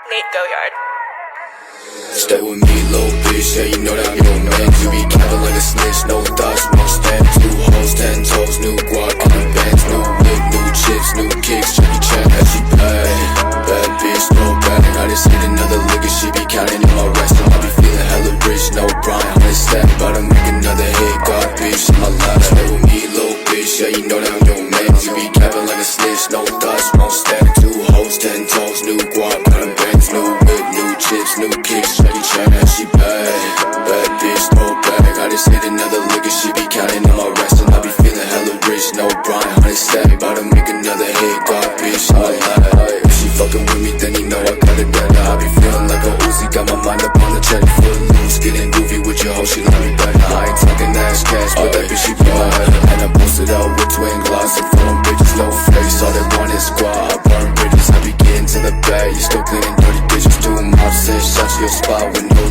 Nate Goyard. Stay with me, little bitch, yeah, you know that I'm your man. You be capping like a snitch, no thoughts, won't stand. New hoes, 10 toes, new guac on the bands. New whip, new chips, new kicks, Jackie Chan, and she bad bitch, no bag. I just hit another lick and she be counting in my rest. I be feeling hella rich, no Brian, 100 stack. About to make another hit, God bitch, in my life. Stay with me, little bitch, yeah, you know that I'm your man. You be capping like a snitch, no thoughts, won't stand. Two hoes, 10 toes, new guac on the bands. New whip, new chips, new kicks, Jackie Chan, and she bad bitch, no bag. I just hit another lick and she be counting on my rest. And I be feeling hella rich, no Brian, 100 stack. About to make another hit, God bitch, in my life. If she fucking with me, then you know I got it better. I be feeling like a Uzi, got my mind up on the check. Foot loose, getting goofy with your hoe, she love me better. I ain't talking ass cash, but that bitch she be my head. And I posted out with twin glass and phone bitches, no face. All they want is squad, I burn bridges. I be getting to the bag, you still cleaning dirty dishes. Doing mob, send shots to your spot with no